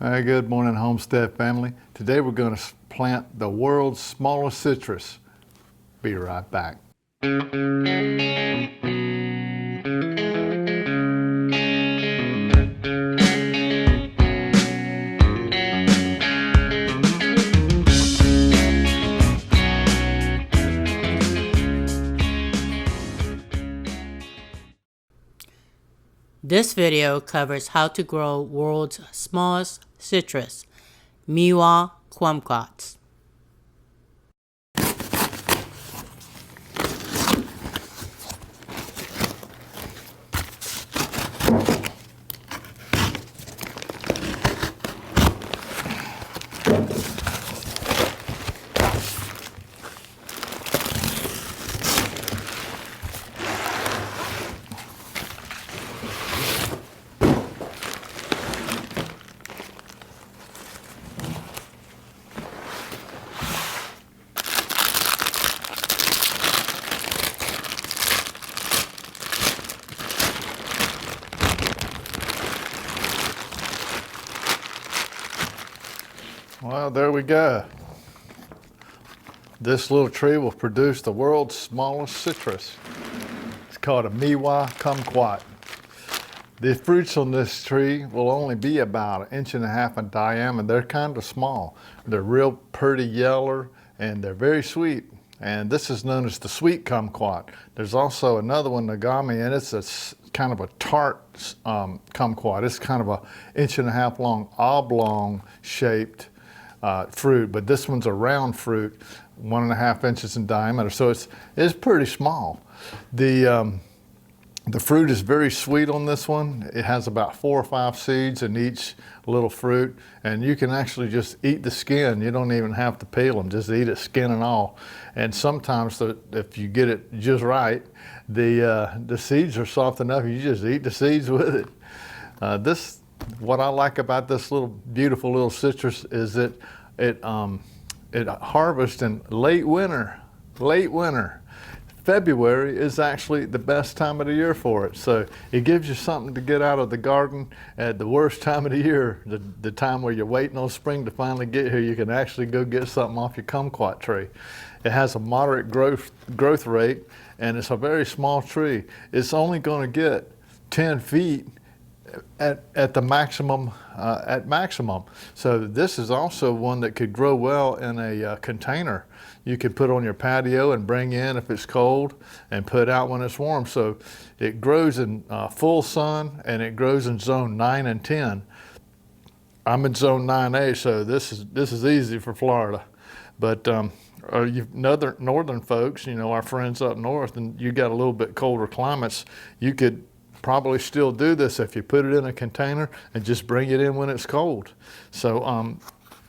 Hey, good morning, Homestead family. Today we're going to plant the world's smallest citrus. Be right back. This video covers how to grow world's smallest citrus, Meiwa Kumquat. Well, there we go. This little tree will produce the world's smallest citrus. It's called a Meiwa Kumquat. The fruits on this tree will only be about 1.5 inches in diameter. They're kind of small. They're real pretty yellow and they're very sweet. And this is known as the sweet kumquat. There's also another one, Nagami, and it's a kind of a tart kumquat. It's kind of a 1.5 inch long, oblong shaped fruit, but this one's a round fruit, 1.5 inches in diameter, so it's pretty small. The fruit is very sweet on this one. It has about 4 or 5 seeds in each little fruit, and you can actually just eat the skin. You don't even have to peel them, just eat it skin and all. And sometimes, if you get it just right, the seeds are soft enough, you just eat the seeds with it. What I like about this beautiful little citrus is that it harvests in late winter. February is actually the best time of the year for it. So it gives you something to get out of the garden at the worst time of the year, the time where you're waiting on spring to finally get here. You can actually go get something off your kumquat tree. It has a moderate growth rate, and it's a very small tree. It's only going to get 10 feet at the maximum, So this is also one that could grow well in a container. You could put on your patio and bring in if it's cold and put out when it's warm. So it grows in full sun, and it grows in zone 9 and 10. I'm in zone 9A, so this is easy for Florida. But you northern folks, our friends up north, and you got a little bit colder climates, you could probably still do this if you put it in a container and just bring it in when it's cold. So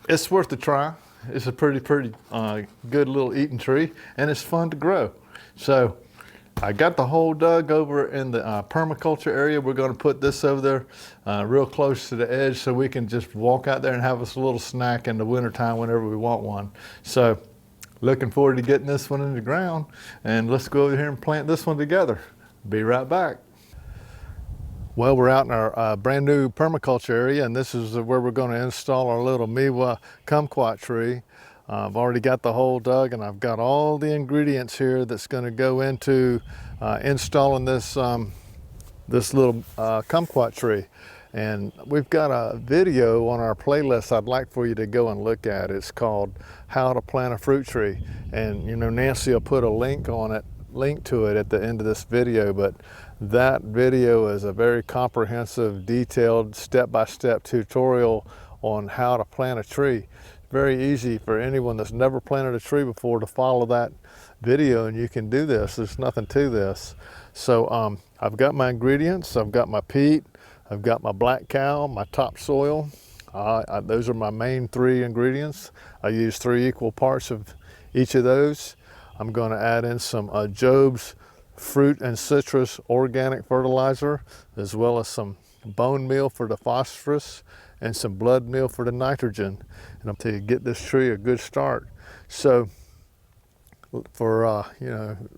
it's worth a try. It's a pretty good little eating tree, and it's fun to grow. So I got the hole dug over in the permaculture area. We're going to put this over there real close to the edge so we can just walk out there and have us a little snack in the wintertime whenever we want one. So looking forward to getting this one in the ground, and let's go over here and plant this one together. Be right back. Well, we're out in our brand new permaculture area, and this is where we're going to install our little Meiwa Kumquat tree. I've already got the hole dug, and I've got all the ingredients here that's going to go into installing this little kumquat tree. And we've got a video on our playlist I'd like for you to go and look at. It's called How to Plant a Fruit Tree, and Nancy will put a link to it at the end of this video. But that video is a very comprehensive, detailed, step-by-step tutorial on how to plant a tree. Very easy for anyone that's never planted a tree before to follow that video, and you can do this. There's nothing to this. So I've got my ingredients. I've got my peat, I've got my black cow, my topsoil. Those are my main 3 ingredients. I use 3 equal parts of each of those. I'm going to add in some Job's fruit and citrus organic fertilizer, as well as some bone meal for the phosphorus and some blood meal for the nitrogen, and I'm to get this tree a good start. So for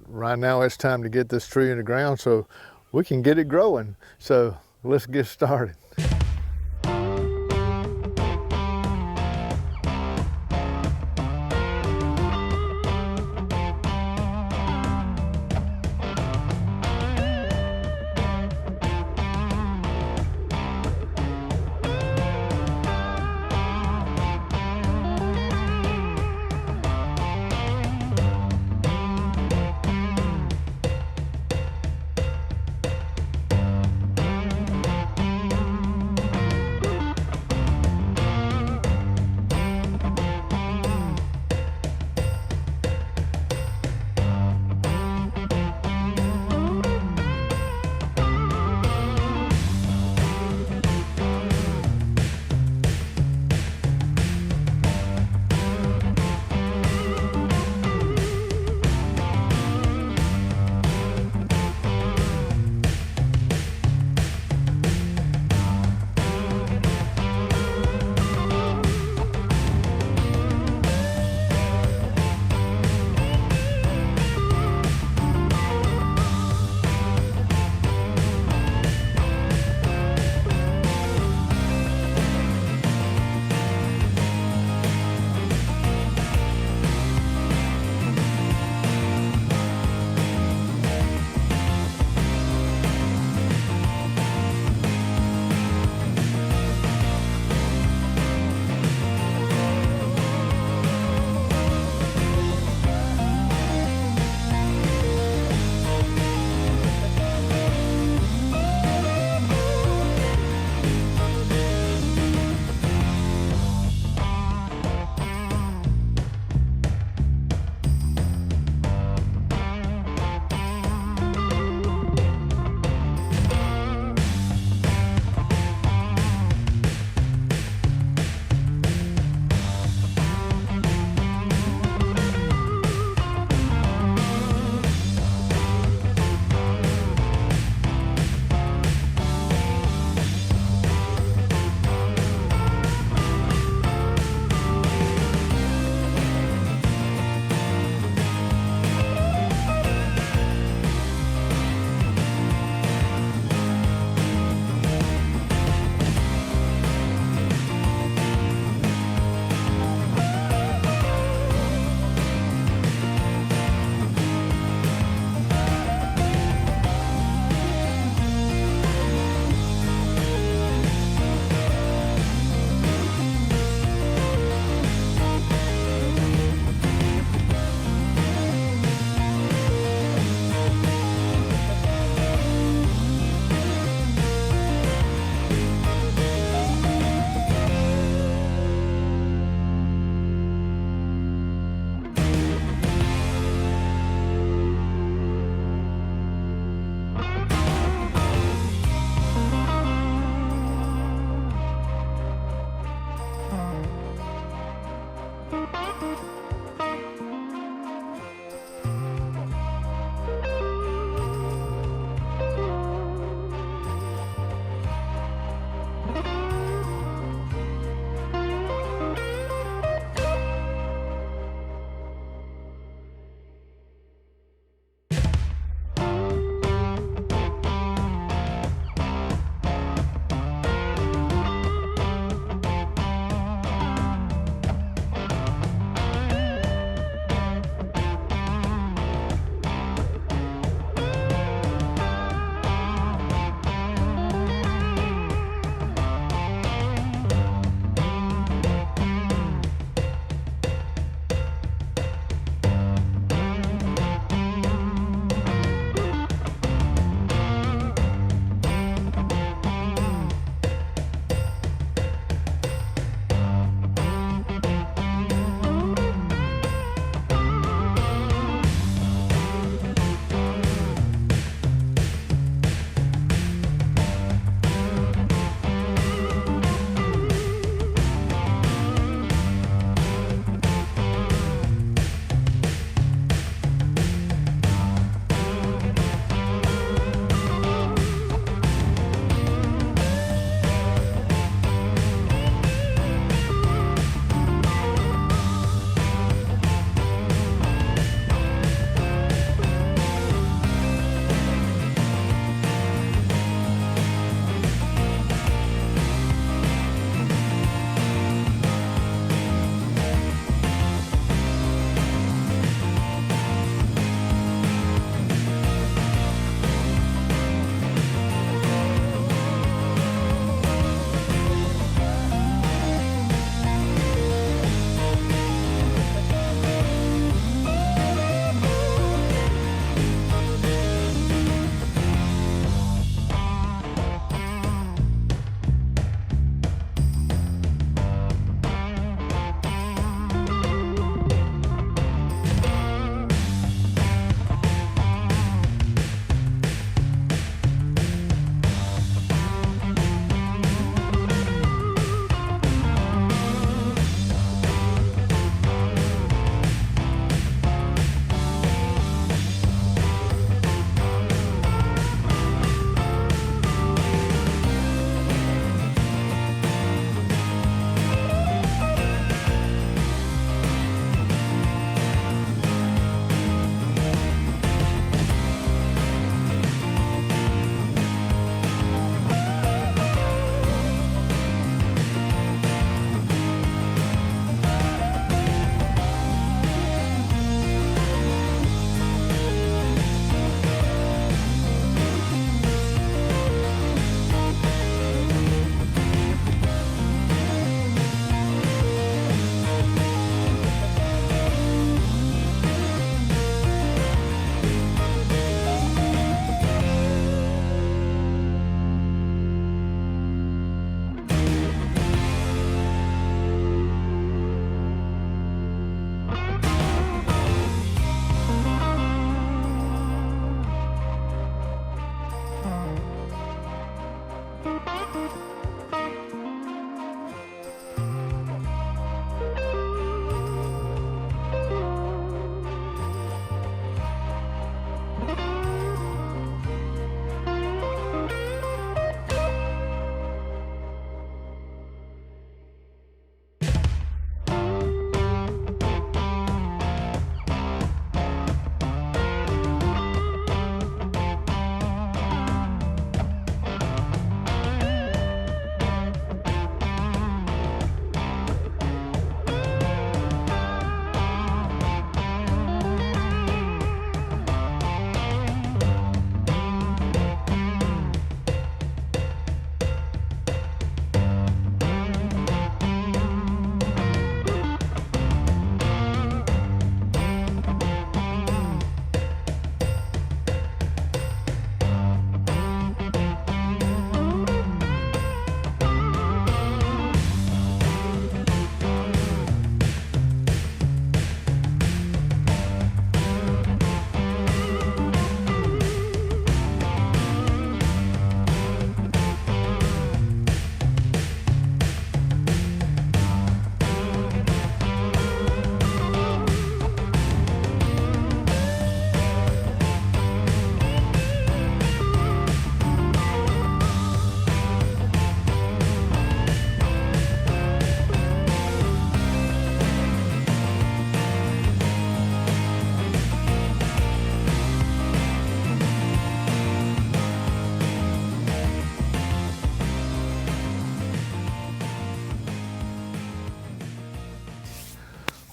right now it's time to get this tree in the ground so we can get it growing. So let's get started.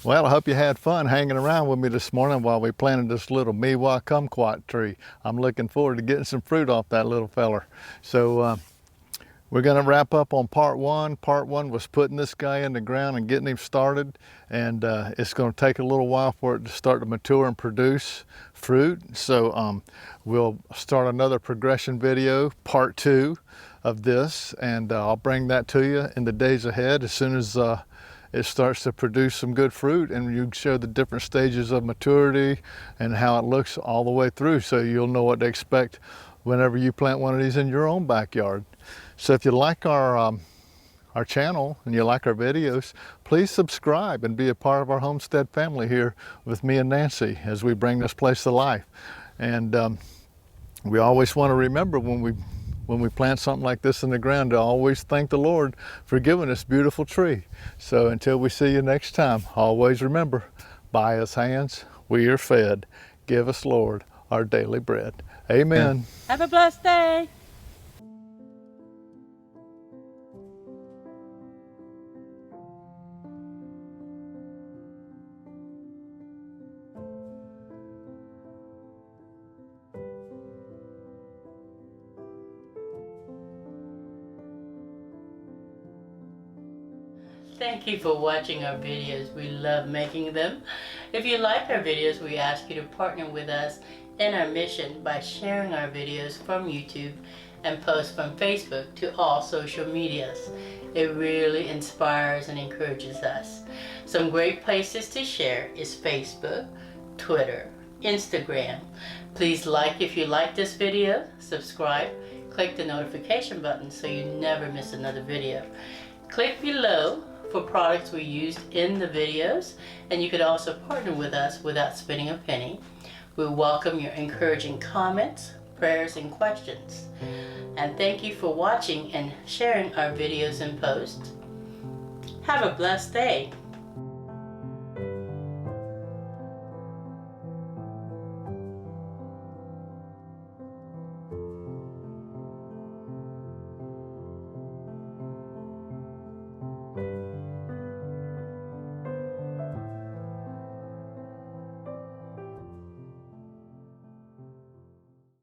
Well, I hope you had fun hanging around with me this morning while we planted this little Meiwa Kumquat tree. I'm looking forward to getting some fruit off that little feller. So we're going to wrap up on part one. Part one was putting this guy in the ground and getting him started. And it's going to take a little while for it to start to mature and produce fruit. So we'll start another progression video, part two of this. And I'll bring that to you in the days ahead as soon as it starts to produce some good fruit, and you show the different stages of maturity and how it looks all the way through, so you'll know what to expect whenever you plant one of these in your own backyard. So if you like our channel and you like our videos, please subscribe and be a part of our Homestead family here with me and Nancy as we bring this place to life. And we always want to remember when we plant something like this in the ground to always thank the Lord for giving us beautiful tree. So until we see you next time, always remember, by his hands we are fed. Give us, Lord, our daily bread. Amen. Have a blessed day. Thank you for watching our videos. We love making them. If you like our videos, we ask you to partner with us in our mission by sharing our videos from YouTube and post from Facebook to all social medias. It really inspires and encourages us. Some great places to share is Facebook, Twitter, Instagram. Please like if you like this video, subscribe, click the notification button so you never miss another video. Click below for products we used in the videos, and you could also partner with us without spending a penny. We welcome your encouraging comments, prayers, and questions. And thank you for watching and sharing our videos and posts. Have a blessed day.